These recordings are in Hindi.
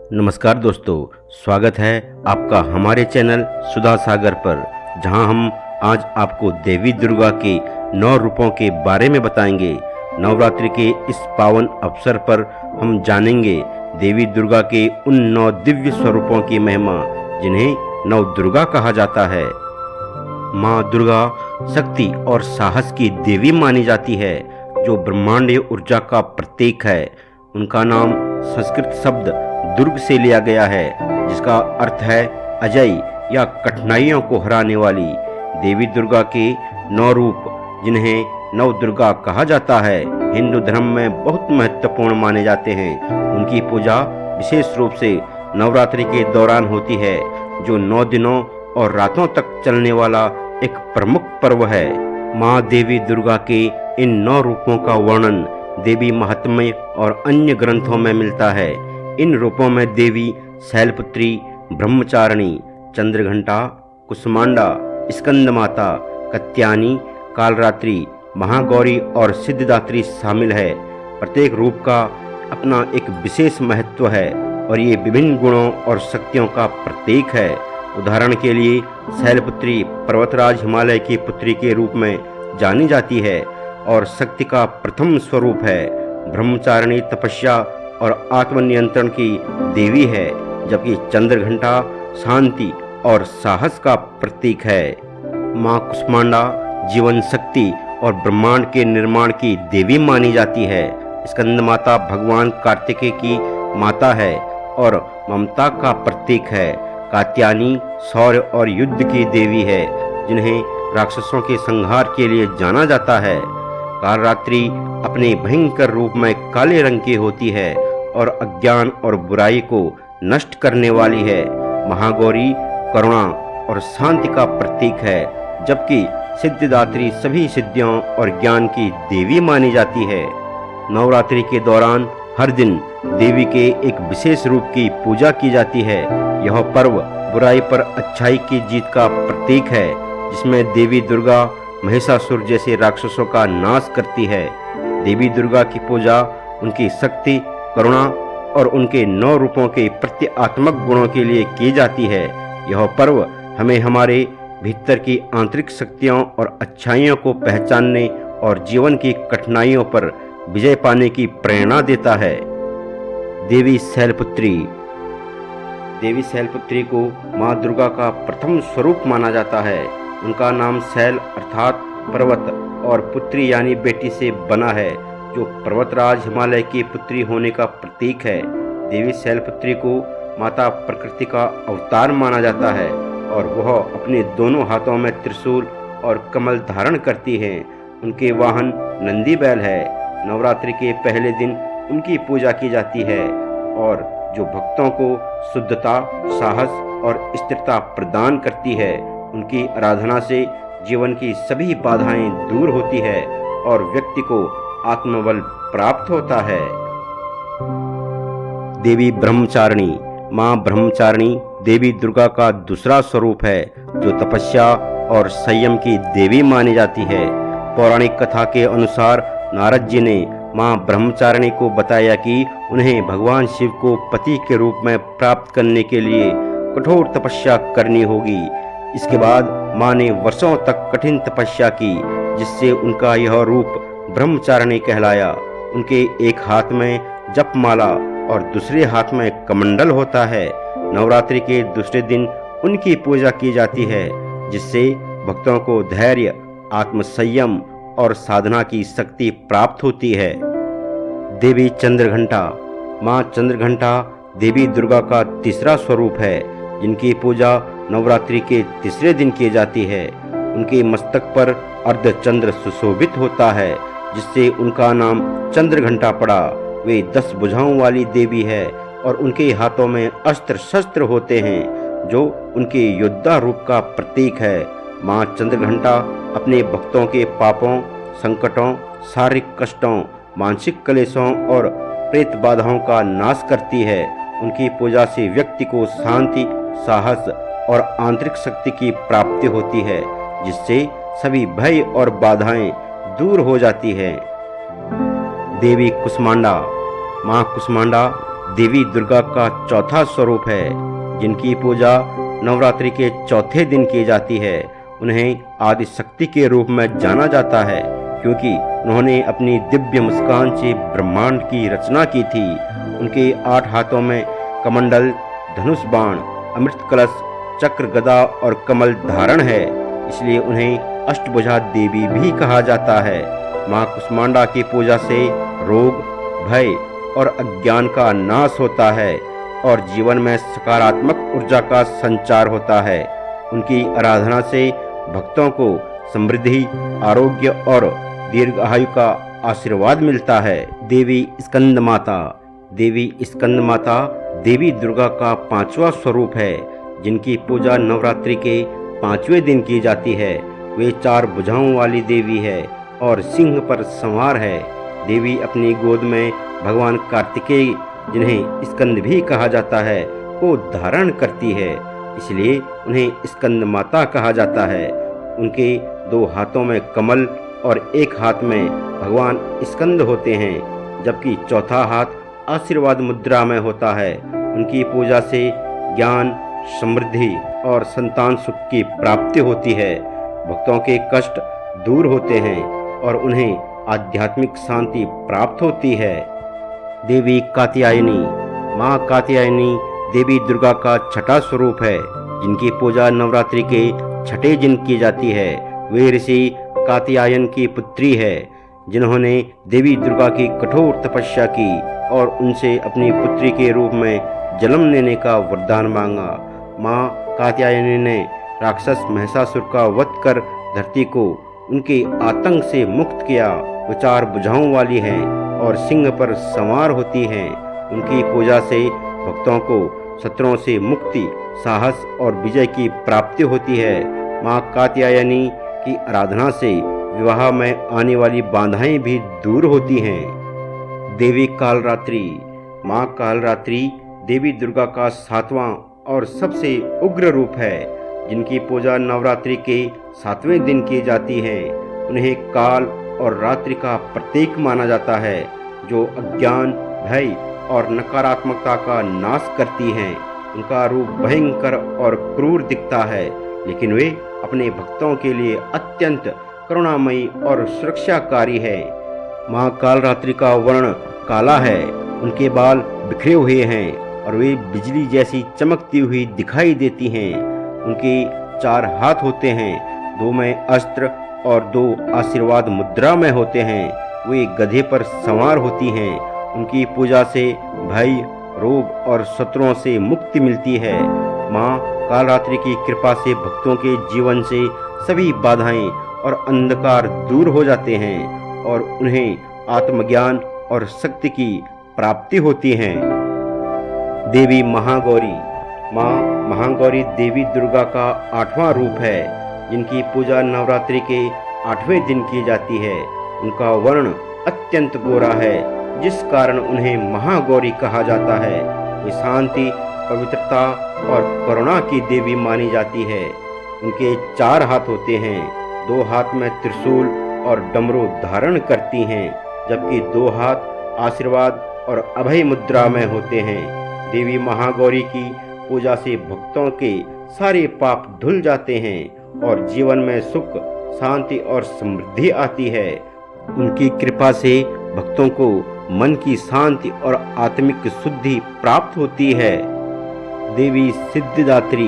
नमस्कार दोस्तों, स्वागत है आपका हमारे चैनल सुधा सागर पर, जहां हम आज आपको देवी दुर्गा के 9 रूपों के बारे में बताएंगे। नवरात्रि के इस पावन अवसर पर हम जानेंगे देवी दुर्गा के उन 9 दिव्य स्वरूपों की महिमा जिन्हें नव दुर्गा कहा जाता है। माँ दुर्गा शक्ति और साहस की देवी मानी जाती है, जो ब्रह्मांडीय ऊर्जा का प्रतीक है। उनका नाम संस्कृत शब्द दुर्ग से लिया गया है, जिसका अर्थ है अजय या कठिनाइयों को हराने वाली। देवी दुर्गा के 9 रूप, जिन्हें नव दुर्गा कहा जाता है, हिंदू धर्म में बहुत महत्वपूर्ण माने जाते हैं। उनकी पूजा विशेष रूप से नवरात्रि के दौरान होती है, जो 9 दिनों और रातों तक चलने वाला एक प्रमुख पर्व है। माँ देवी दुर्गा के इन 9 रूपों का वर्णन देवी महात्म्य और अन्य ग्रंथों में मिलता है। इन रूपों में देवी शैलपुत्री, ब्रह्मचारिणी, चंद्रघंटा, कुष्मांडा, स्कंदमाता, कात्यायनी, कालरात्रि, महागौरी और सिद्धिदात्री शामिल है। प्रत्येक रूप का अपना एक विशेष महत्व है और ये विभिन्न गुणों और शक्तियों का प्रतीक है। उदाहरण के लिए शैलपुत्री पर्वतराज हिमालय की पुत्री के रूप में जानी जाती है और शक्ति का प्रथम स्वरूप है। ब्रह्मचारिणी तपस्या और आत्मनियंत्रण की देवी है, जबकि चंद्रघंटा शांति और साहस का प्रतीक है। माँ कुष्मांडा जीवन शक्ति और ब्रह्मांड के निर्माण की देवी मानी जाती है। स्कंदमाता भगवान कार्तिकेय की माता है और ममता का प्रतीक है। कात्यायनी शौर्य और युद्ध की देवी है, जिन्हें राक्षसों के संहार के लिए जाना जाता है। कालरात्रि अपने भयंकर रूप में काले रंग की होती है और अज्ञान और बुराई को नष्ट करने वाली है। महागौरी करुणा और शांति का प्रतीक है, जबकि सिद्धिदात्री सभी सिद्धियों और ज्ञान की देवी मानी जाती है। नवरात्रि के दौरान हर दिन देवी के एक विशेष रूप की पूजा की जाती है। यह पर्व बुराई पर अच्छाई की जीत का प्रतीक है, जिसमें देवी दुर्गा महिषासुर जैसे राक्षसों का नाश करती है। देवी दुर्गा की पूजा उनकी शक्ति, करुणा और उनके 9 रूपों के प्रतीकात्मक गुणों के लिए की जाती है। यह पर्व हमें हमारे भीतर की आंतरिक शक्तियों और अच्छाइयों को पहचानने और जीवन की कठिनाइयों पर विजय पाने की प्रेरणा देता है। देवी शैलपुत्री को माँ दुर्गा का प्रथम स्वरूप माना जाता है। उनका नाम शैल अर्थात पर्वत और पुत्री यानी बेटी से बना है, जो पर्वतराज हिमालय की पुत्री होने का प्रतीक है। देवी शैलपुत्री को माता प्रकृति का अवतार माना जाता है और वह अपने दोनों हाथों में त्रिशूल और कमल धारण करती हैं। उनके वाहन नंदी बैल है। नवरात्रि के पहले दिन उनकी पूजा की जाती है और जो भक्तों को शुद्धता, साहस और स्थिरता प्रदान करती है। उनकी आराधना से जीवन की सभी बाधाएं दूर होती है और व्यक्ति को आत्मबल प्राप्त होता है। देवी ब्रह्मचारिणी माँ ब्रह्मचारिणी देवी दुर्गा का दूसरा स्वरूप है, जो तपस्या और संयम की देवी मानी जाती है। पौराणिक कथा के अनुसार नारद जी ने माँ ब्रह्मचारिणी को बताया कि उन्हें भगवान शिव को पति के रूप में प्राप्त करने के लिए कठोर तपस्या करनी होगी। इसके बाद माँ ने वर्षों तक कठिन तपस्या की, जिससे उनका यह रूप ब्रह्मचारिणी कहलाया। उनके एक हाथ में जपमाला और दूसरे हाथ में कमंडल होता है। नवरात्रि के दूसरे दिन उनकी पूजा की जाती है, जिससे भक्तों को धैर्य, आत्मसंयम और साधना की शक्ति प्राप्त होती है। देवी चंद्रघंटा माँ चंद्रघंटा देवी दुर्गा का तीसरा स्वरूप है, जिनकी पूजा नवरात्रि के तीसरे दिन की जाती है। उनके मस्तक पर अर्धचंद्र सुशोभित होता है, जिससे उनका नाम चंद्रघंटा पड़ा। वे 10 भुजाओं वाली देवी है और उनके हाथों में अस्त्र शस्त्र होते हैं, जो उनके योद्धा रूप का प्रतीक है। माँ चंद्रघंटा अपने भक्तों के पापों, संकटों, शारीरिक कष्टों, मानसिक क्लेशों और प्रेत बाधाओं का नाश करती है। उनकी पूजा से व्यक्ति को शांति, साहस और आंतरिक शक्ति की प्राप्ति होती है, जिससे सभी भय और बाधाएं दूर हो जाती है। देवी कुष्मांडा माँ कुष्मांडा देवी दुर्गा का चौथा स्वरूप है, जिनकी पूजा नवरात्रि के चौथे दिन की जाती है। उन्हें आदि शक्ति के रूप में जाना जाता है, क्योंकि उन्होंने अपनी दिव्य मुस्कान से ब्रह्मांड की रचना की थी। उनके 8 हाथों में कमंडल, धनुष बाण, अमृत कलश, चक्र, गदा और कमल धारण है, इसलिए उन्हें अष्टभुजा देवी भी कहा जाता है। माँ कुष्मांडा की पूजा से रोग, भय और अज्ञान का नाश होता है और जीवन में सकारात्मक ऊर्जा का संचार होता है। उनकी आराधना से भक्तों को समृद्धि, आरोग्य और दीर्घायु का आशीर्वाद मिलता है। देवी स्कंद माता। देवी स्कंद माता देवी दुर्गा का 5वां स्वरूप है, जिनकी पूजा नवरात्रि के 5वें दिन की जाती है। वे 4 भुजाओं वाली देवी है और सिंह पर सवार है। देवी अपनी गोद में भगवान कार्तिकेय, जिन्हें स्कंद भी कहा जाता है, को धारण करती है, इसलिए उन्हें स्कंद माता कहा जाता है। उनके 2 हाथों में कमल और 1 हाथ में भगवान स्कंद होते हैं, जबकि चौथा हाथ आशीर्वाद मुद्रा में होता है। उनकी पूजा से ज्ञान, समृद्धि और संतान सुख की प्राप्ति होती है। भक्तों के कष्ट दूर होते हैं और उन्हें आध्यात्मिक शांति प्राप्त होती है। देवी कात्यायनी। माँ कात्यायनी देवी दुर्गा का 6वां स्वरूप है, जिनकी पूजा नवरात्रि के 6ठे दिन की जाती है। वे ऋषि कात्यायन की पुत्री है, जिन्होंने देवी दुर्गा की कठोर तपस्या की और उनसे अपनी पुत्री के रूप में जन्म लेने का वरदान मांगा। माँ कात्यायनी ने राक्षस महिषासुर का वध कर धरती को उनके आतंक से मुक्त किया। वो 4 भुजाओं वाली हैं और सिंह पर सवार होती हैं। उनकी पूजा से भक्तों को शत्रुओं से मुक्ति, साहस और विजय की प्राप्ति होती है। माँ कात्यायनी की आराधना से विवाह में आने वाली बाधाएं भी दूर होती हैं। देवी कालरात्रि। माँ कालरात्रि देवी दुर्गा का 7वां और सबसे उग्र रूप है, जिनकी पूजा नवरात्रि के 7वें दिन की जाती है। उन्हें काल और रात्रि का प्रतीक माना जाता है, जो अज्ञान, भय और नकारात्मकता का नाश करती हैं। उनका रूप भयंकर और क्रूर दिखता है, लेकिन वे अपने भक्तों के लिए अत्यंत करुणामयी और सुरक्षाकारी है। माँ कालरात्रि का वर्ण काला है, उनके बाल बिखरे हुए हैं और वे बिजली जैसी चमकती हुई दिखाई देती हैं। उनके 4 हाथ होते हैं, 2 में अस्त्र और 2 आशीर्वाद मुद्रा में होते हैं। वे गधे पर सवार होती हैं। उनकी पूजा से भय, रोग और शत्रुओं से मुक्ति मिलती है। माँ कालरात्रि की कृपा से भक्तों के जीवन से सभी बाधाएं और अंधकार दूर हो जाते हैं और उन्हें आत्मज्ञान और शक्ति की प्राप्ति होती है। देवी महागौरी। माँ महागौरी देवी दुर्गा का 8वां रूप है, जिनकी पूजा नवरात्रि के 8वें दिन की जाती है। उनका वर्ण अत्यंत गोरा है, जिस कारण उन्हें महागौरी कहा जाता है। वे शांति, पवित्रता और करुणा की देवी मानी जाती है। उनके 4 हाथ होते हैं, 2 हाथ में त्रिशूल और डमरू धारण करती हैं, जबकि 2 हाथ आशीर्वाद और अभय मुद्रा में होते हैं। देवी महागौरी की पूजा से भक्तों के सारे पाप धुल जाते हैं और जीवन में सुख, शांति और समृद्धि आती है। उनकी कृपा से भक्तों को मन की शांति और आत्मिक शुद्धि प्राप्त होती है। देवी सिद्धिदात्री।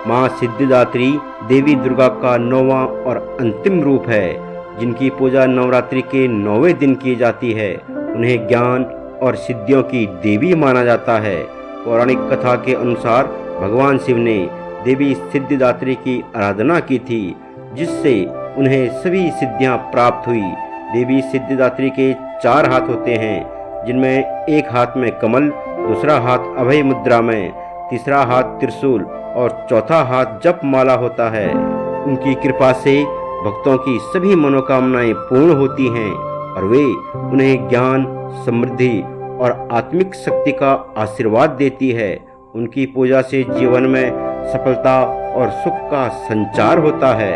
माँ सिद्धिदात्री देवी दुर्गा का 9वां और अंतिम रूप है, जिनकी पूजा नवरात्रि के 9वें दिन की जाती है। उन्हें ज्ञान और सिद्धियों की देवी माना जाता है। पौराणिक कथा के अनुसार भगवान शिव ने देवी सिद्धिदात्री की आराधना की थी, जिससे उन्हें सभी सिद्धियां प्राप्त हुई। देवी सिद्धिदात्री के 4 हाथ होते हैं, जिनमें 1 हाथ में कमल, दूसरा हाथ अभय मुद्रा में, तीसरा हाथ त्रिशूल और चौथा हाथ जप माला होता है। उनकी कृपा से भक्तों की सभी मनोकामनाएं पूर्ण होती हैं और वे उन्हें ज्ञान, समृद्धि और आत्मिक शक्ति का आशीर्वाद देती है। उनकी पूजा से जीवन में सफलता और सुख का संचार होता है।